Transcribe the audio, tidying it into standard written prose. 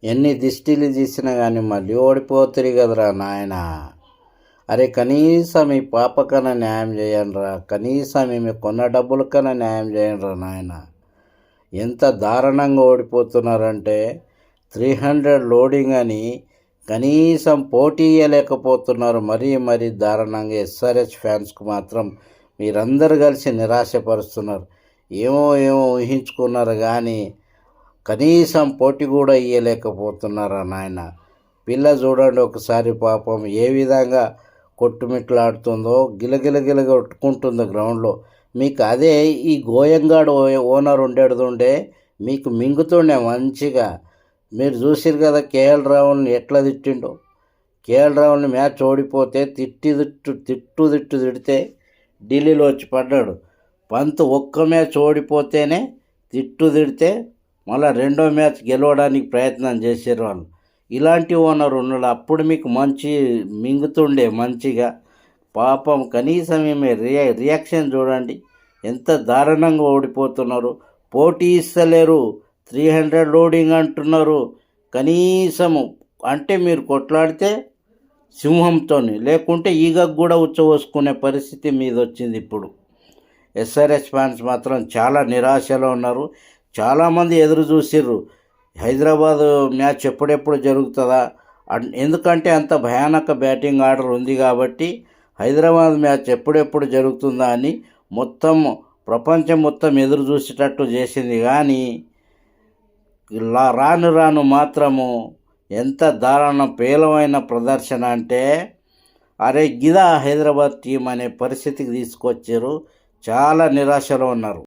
ఎన్ని దిష్టిలు తీసినా కానీ మళ్ళీ ఓడిపోతుంది కదరా నాయన. అరే కనీసం ఈ పాప కన్నా న్యాయం చేయండిరా, కనీసం ఈమె కొన్న డబ్బుల కన్నా న్యాయం చేయండిరా నాయన. ఎంత దారుణంగా ఓడిపోతున్నారంటే 300 లోడింగ్ అని కనీసం పోటీ ఇవ్వలేకపోతున్నారు. మరీ దారుణంగా ఎస్ఆర్హెచ్ ఫ్యాన్స్కు మాత్రం మీరందరూ కలిసి నిరాశపరుస్తున్నారు. ఏమో ఊహించుకున్నారు కానీ కనీసం పోటీ కూడా ఇవ్వలేకపోతున్నారా నాయన. పిల్ల చూడండి ఒకసారి పాపం ఏ విధంగా కొట్టుమిట్లాడుతుందో, గిలగిల కొట్టుకుంటుందో గ్రౌండ్లో. మీకు అదే ఈ గోయంగాడు ఓనర్ ఉండేడుతుండే మీకు మింగుతుండే మంచిగా. మీరు చూసిరు కదా కేఎల్ రాహుల్ని ఎట్లా తిట్టిండో. కేఎల్ రాహుల్ని మ్యాచ్ ఓడిపోతే తిడితే ఢిల్లీలో వచ్చి పడ్డాడు. పంత్ ఒక్క మ్యాచ్ ఓడిపోతేనే తిడితే మళ్ళీ రెండో మ్యాచ్ గెలవడానికి ప్రయత్నం చేసారు వాళ్ళు. ఇలాంటి ఓనర్ ఉన్నాడు. అప్పుడు మీకు మంచి మింగుతుండే మంచిగా. పాపం కనీసం ఏమే రియాక్షన్ చూడండి, ఎంత దారుణంగా ఓడిపోతున్నారు. పోటీ ఇస్తలేరు, 300 లోడింగ్ అంటున్నారు. కనీసము అంటే మీరు కొట్లాడితే సింహంతో, లేకుంటే ఈగకు కూడా ఉచ్చబోసుకునే పరిస్థితి మీద వచ్చింది ఇప్పుడు. ఎస్ఆర్హెచ్ ఫ్యాన్స్ మాత్రం చాలా నిరాశలో ఉన్నారు. చాలామంది ఎదురు చూసిర్రు హైదరాబాద్ మ్యాచ్ ఎప్పుడెప్పుడు జరుగుతుందా. ఎందుకంటే అంత భయానక బ్యాటింగ్ ఆర్డర్ ఉంది కాబట్టి హైదరాబాద్ మ్యాచ్ ఎప్పుడెప్పుడు జరుగుతుందా అని ప్రపంచం మొత్తం ఎదురు చూసేటట్టు చేసింది. కానీ రాను మాత్రము ఎంత దారుణ పేలవమైన ప్రదర్శన అంటే అరే గిదా హైదరాబాద్ టీం అనే పరిస్థితికి తీసుకొచ్చారు. చాలా నిరాశలో ఉన్నారు.